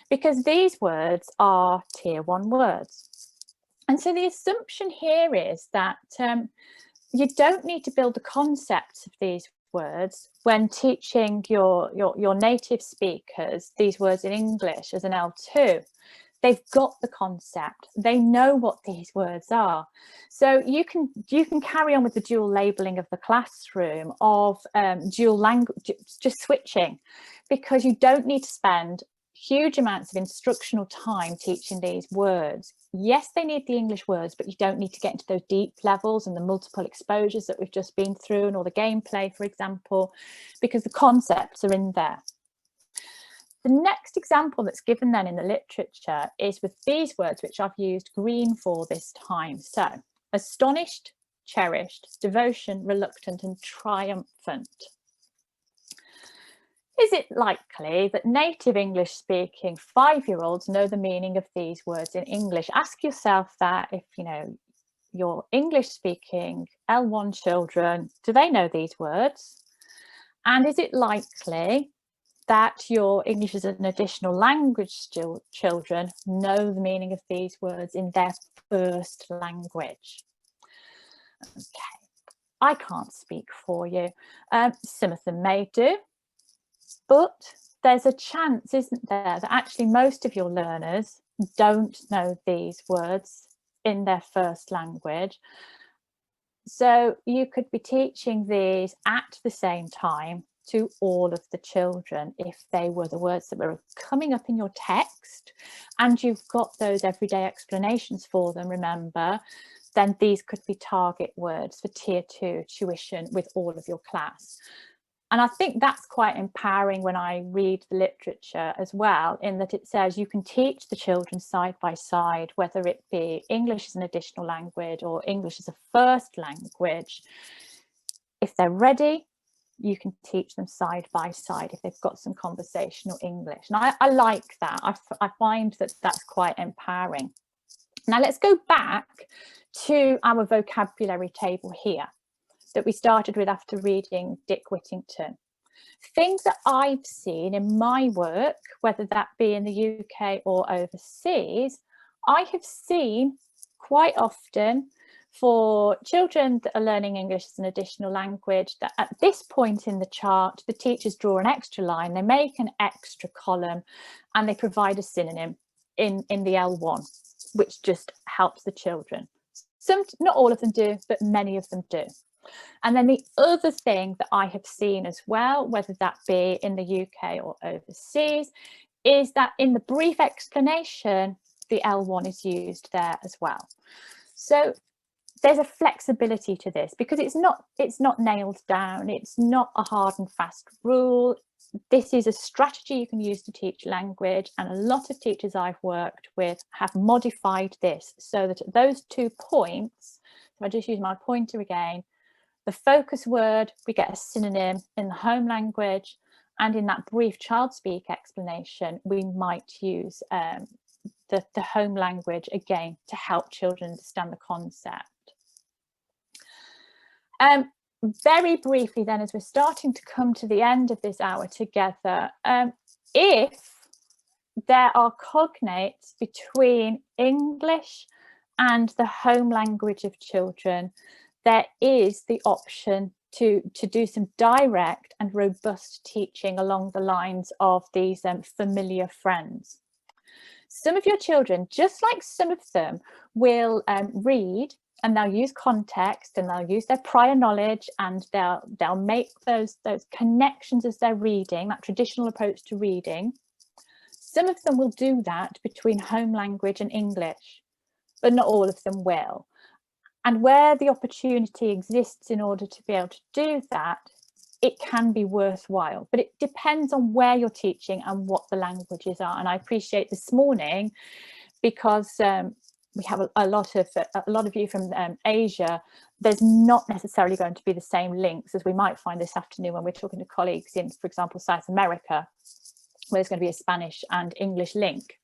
because these words are Tier 1 words. And so the assumption here is that you don't need to build the concepts of these words when teaching your native speakers these words in English as an L2. they've got the concept, they know what these words are. So you can carry on with the dual labeling of the classroom, of dual language, just switching, because you don't need to spend huge amounts of instructional time teaching these words. Yes, they need the English words, but you don't need to get into those deep levels and the multiple exposures that we've just been through, and all the gameplay, for example, because the concepts are in there. The next example that's given then in the literature is with these words, which I've used green for this time. So astonished, cherished, devotion, reluctant, and triumphant. Is it likely that native English speaking 5-year-olds know the meaning of these words in English? Ask yourself that. If you know your English speaking L1 children, do they know these words? And is it likely that your English as an additional language children know the meaning of these words in their first language? Okay, I can't speak for you. Some of them may do, but there's a chance, isn't there, that actually most of your learners don't know these words in their first language. So you could be teaching these at the same time to all of the children if they were the words that were coming up in your text and you've got those everyday explanations for them, remember, then these could be target words for Tier 2 tuition with all of your class. And I think that's quite empowering when I read the literature as well, in that it says you can teach the children side by side, whether it be English as an additional language or English as a first language. If they're ready, you can teach them side by side if they've got some conversational English. And I like that. I find that that's quite empowering. Now let's go back to our vocabulary table here that we started with after reading Dick Whittington. Things that I've seen in my work, whether that be in the UK or overseas, I have seen quite often for children that are learning English as an additional language, that at this point in the chart, the teachers draw an extra line, they make an extra column, and they provide a synonym in the L1, which just helps the children. Some, not all of them do, but many of them do. And then the other thing that I have seen as well, whether that be in the UK or overseas, is that in the brief explanation, the L1 is used there as well. So there's a flexibility to this because it's not nailed down. It's not a hard and fast rule. This is a strategy you can use to teach language, and a lot of teachers I've worked with have modified this so that at those 2 points, if I just use my pointer again, the focus word, we get a synonym in the home language, and in that brief child speak explanation, we might use the home language again to help children understand the concept. Very briefly then, as we're starting to come to the end of this hour together, if there are cognates between English and the home language of children, there is the option to do some direct and robust teaching along the lines of these familiar friends. Some of your children, just like some of them, will read, and they'll use context and they'll use their prior knowledge, and they'll make those connections as they're reading, that traditional approach to reading. Some of them will do that between home language and English, but not all of them will. And where the opportunity exists in order to be able to do that, it can be worthwhile, but it depends on where you're teaching and what the languages are. And I appreciate this morning, because we have a lot of you from Asia, there's not necessarily going to be the same links as we might find this afternoon when we're talking to colleagues in, for example, South America, where there's going to be a Spanish and English link.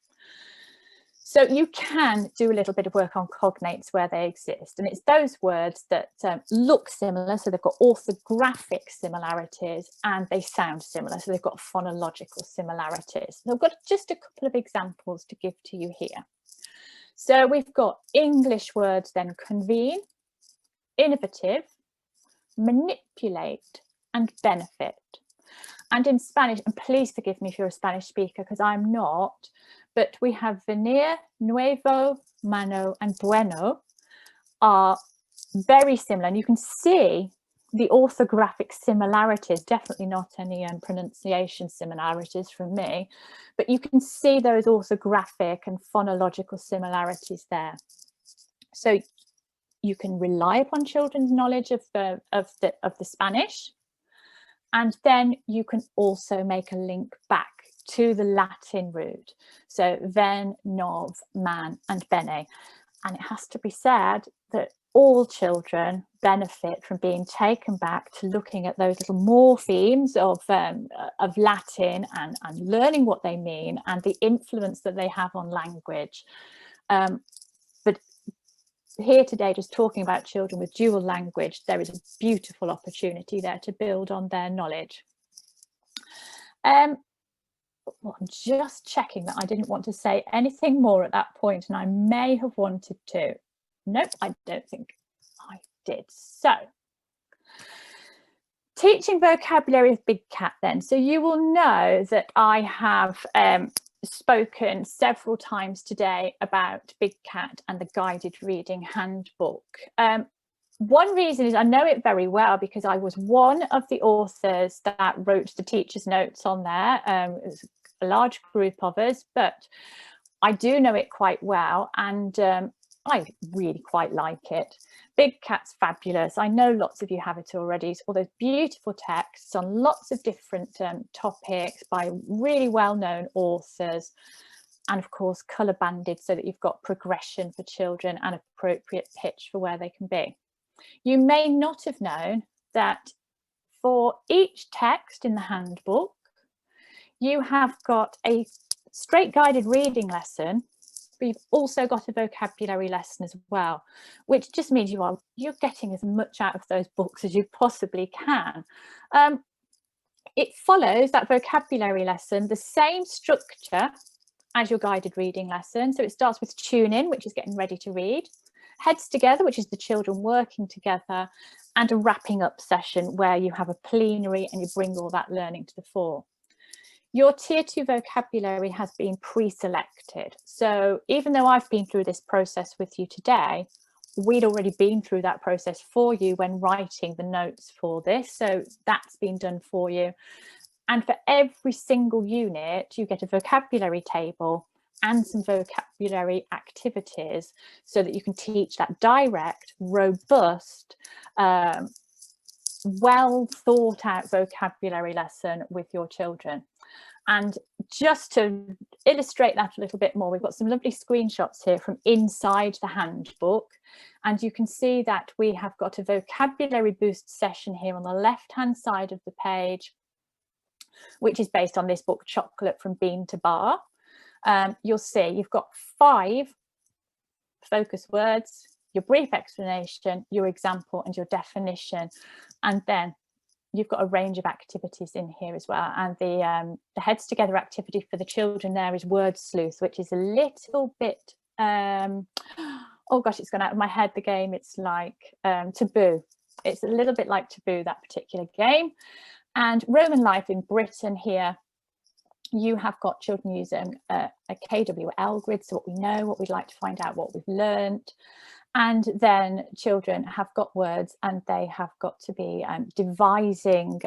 So you can do a little bit of work on cognates where they exist, and it's those words that look similar, so they've got orthographic similarities, and they sound similar, so they've got phonological similarities. So I've got just a couple of examples to give to you here. So we've got English words then: convene, innovative, manipulate, and benefit. And in Spanish, and please forgive me if you're a Spanish speaker, because I'm not, but we have venir, nuevo, mano, and bueno are very similar. And you can see the orthographic similarities, definitely not any pronunciation similarities from me, but you can see those orthographic and phonological similarities there. So you can rely upon children's knowledge of the Spanish, and then you can also make a link back to the Latin root. So ven, nov, man, and bene. And it has to be said that all children benefit from being taken back to looking at those little morphemes of Latin and learning what they mean and the influence that they have on language. But here today, just talking about children with dual language, there is a beautiful opportunity there to build on their knowledge. Well, I'm just checking that I didn't want to say anything more at that point, and I may have wanted to. Nope, I don't think I did. So, teaching vocabulary of Big Cat then. So you will know that I have spoken several times today about Big Cat and the guided reading handbook. One reason is I know it very well because I was one of the authors that wrote the teacher's notes on there. It was a large group of us, but I do know it quite well, and I really quite like it. Big Cat's fabulous. I know lots of you have it already. It's all those beautiful texts on lots of different topics by really well-known authors, and of course colour banded so that you've got progression for children and appropriate pitch for where they can be. You may not have known that for each text in the handbook, you have got a straight guided reading lesson, but you've also got a vocabulary lesson as well, which just means you're getting as much out of those books as you possibly can. It follows that vocabulary lesson, the same structure as your guided reading lesson. So it starts with tune in, which is getting ready to read, heads together, which is the children working together, and a wrapping up session where you have a plenary and you bring all that learning to the fore. Your tier 2 vocabulary has been pre-selected. So even though I've been through this process with you today, we'd already been through that process for you when writing the notes for this. So that's been done for you. And for every single unit, you get a vocabulary table and some vocabulary activities so that you can teach that direct, robust, well thought out vocabulary lesson with your children. And just to illustrate that a little bit more, we've got some lovely screenshots here from inside the handbook. And you can see that we have got a vocabulary boost session here on the left-hand side of the page, which is based on this book, Chocolate from Bean to Bar. You'll see you've got 5 focus words, your brief explanation, your example, and your definition. And then you've got a range of activities in here as well. And the heads together activity for the children there is word sleuth, which is a little bit, oh gosh, it's gone out of my head, the game. It's like Taboo. It's a little bit like Taboo, that particular game. And Roman life in Britain here, you have got children using a KWL grid, so what we know, what we'd like to find out, what we've learned. And then children have got words and they have got to be devising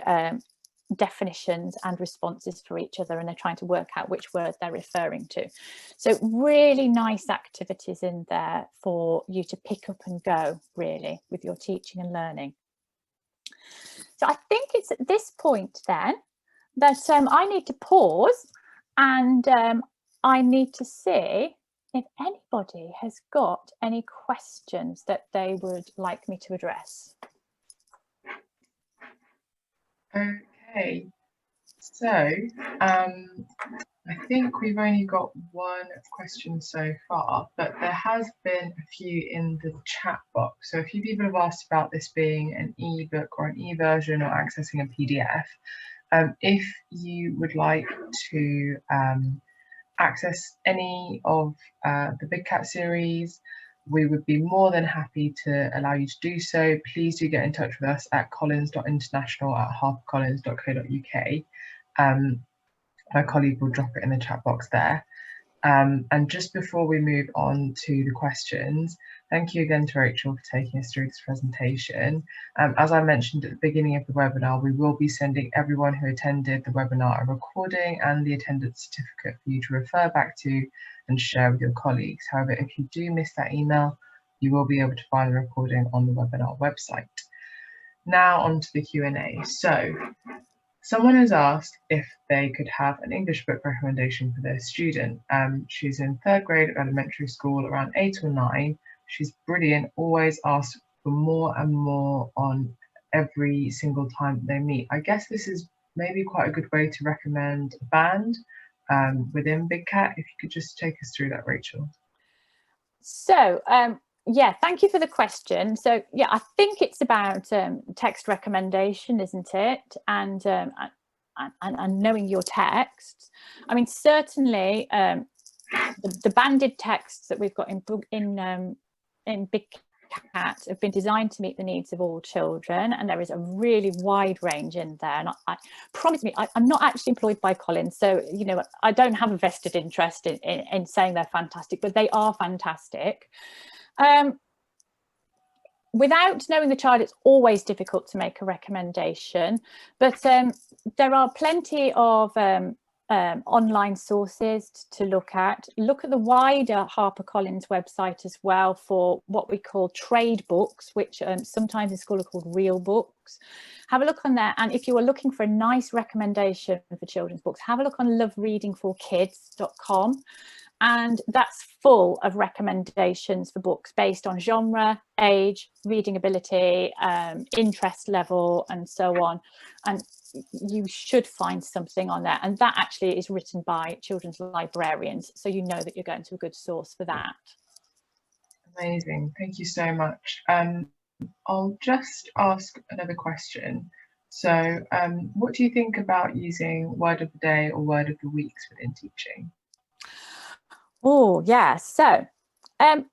definitions and responses for each other, and they're trying to work out which word they're referring to. So really nice activities in there for you to pick up and go, really, with your teaching and learning. So I think it's at this point then that I need to pause and I need to see if anybody has got any questions that they would like me to address. Okay, so I think we've only got one question so far, but there has been a few in the chat box. So a few people have asked about this being an ebook or an e-version or accessing a PDF. If you would like to access any of the Big Cat series, we would be more than happy to allow you to do so. Please do get in touch with us at collins.international@harpercollins.co.uk. My colleague will drop it in the chat box there. And just before we move on to the questions, thank you again to Rachel for taking us through this presentation. As I mentioned at the beginning of the webinar, we will be sending everyone who attended the webinar a recording and the attendance certificate for you to refer back to and share with your colleagues. However, if you do miss that email, you will be able to find the recording on the webinar website. Now on to the Q&A. So, someone has asked if they could have an English book recommendation for their student. She's in 3rd grade of elementary school, around 8 or 9. She's brilliant, always asks for more and more on every single time they meet. I guess this is maybe quite a good way to recommend a band within Big Cat. If you could just take us through that, Rachel. So, yeah, thank you for the question. So, yeah, I think it's about text recommendation, isn't it? And knowing your texts. I mean, certainly the banded texts that we've got in Big Cat have been designed to meet the needs of all children, and there is a really wide range in there. And I promise me, I'm not actually employed by Collins, so you know I don't have a vested interest in saying they're fantastic, but they are fantastic. Without knowing the child, it's always difficult to make a recommendation, but there are plenty of online sources to look at. Look at the wider HarperCollins website as well for what we call trade books, which sometimes in school are called real books. Have a look on there, and if you are looking for a nice recommendation for children's books, have a look on lovereadingforkids.com. And that's full of recommendations for books based on genre, age, reading ability, interest level, and so on. And you should find something on there. And that actually is written by children's librarians. So you know that you're going to a good source for that. Amazing. Thank you so much. I'll just ask another question. So what do you think about using word of the day or word of the weeks within teaching? Oh, yeah. So I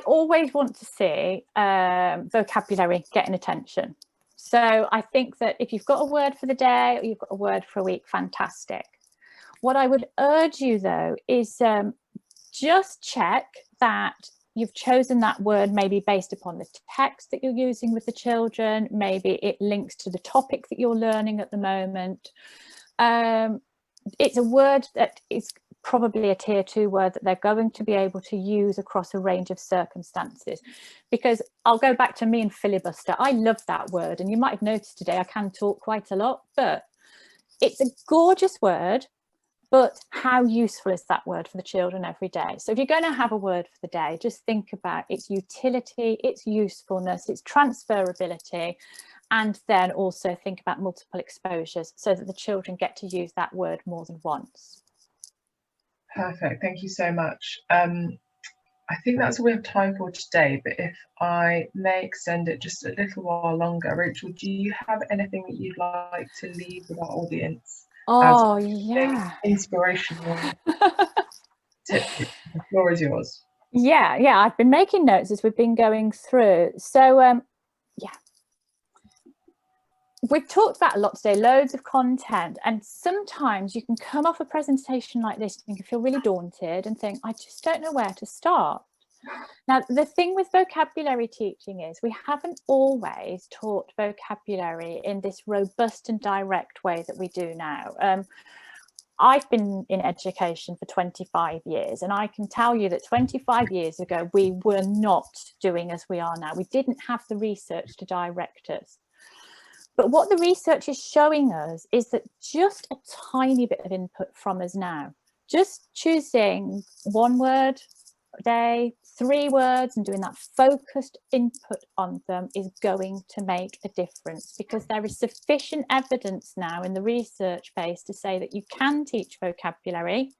always want to see vocabulary getting attention. So I think that if you've got a word for the day or you've got a word for a week, fantastic. What I would urge you, though, is just check that you've chosen that word maybe based upon the text that you're using with the children. Maybe it links to the topic that you're learning at the moment. It's a word that is probably a tier 2 word that they're going to be able to use across a range of circumstances. Because I'll go back to me and filibuster. I love that word, and you might have noticed today I can talk quite a lot, but it's a gorgeous word. But how useful is that word for the children every day? So if you're going to have a word for the day, just think about its utility, its usefulness, its transferability, and then also think about multiple exposures so that the children get to use that word more than once. Perfect, thank you so much. I think that's all we have time for today, but if I may extend it just a little while longer, Rachel, do you have anything that you'd like to leave with our audience? Oh, yeah. Inspirational tip. The floor is yours. Yeah, I've been making notes as we've been going through. So, yeah. We've talked about a lot today, loads of content, and sometimes you can come off a presentation like this and you can feel really daunted and think, I just don't know where to start. Now, the thing with vocabulary teaching is we haven't always taught vocabulary in this robust and direct way that we do now. I've been in education for 25 years, and I can tell you that 25 years ago, we were not doing as we are now. We didn't have the research to direct us. But what the research is showing us is that just a tiny bit of input from us now, just choosing one word a day, 3 words, and doing that focused input on them is going to make a difference, because there is sufficient evidence now in the research base to say that you can teach vocabulary,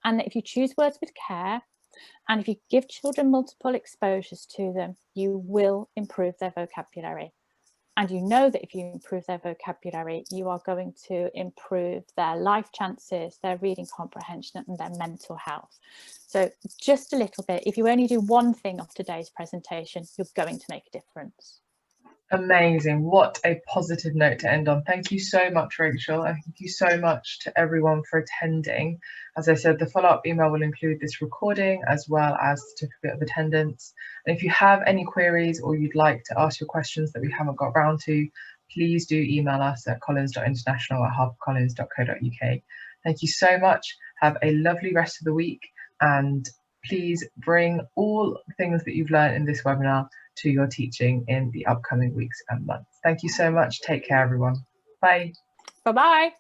and that if you choose words with care and if you give children multiple exposures to them, you will improve their vocabulary. And you know that if you improve their vocabulary, you are going to improve their life chances, their reading comprehension, and their mental health. So just a little bit, if you only do one thing of today's presentation, you're going to make a difference. Amazing. What a positive note to end on. Thank you so much, Rachel. And thank you so much to everyone for attending. As I said, the follow-up email will include this recording as well as certificate of attendance. And if you have any queries or you'd like to ask your questions that we haven't got around to, please do email us at collins.international@harpercollins.co.uk. Thank you so much. Have a lovely rest of the week, and please bring all things that you've learned in this webinar to your teaching in the upcoming weeks and months. Thank you so much. Take care, everyone. Bye. Bye-bye.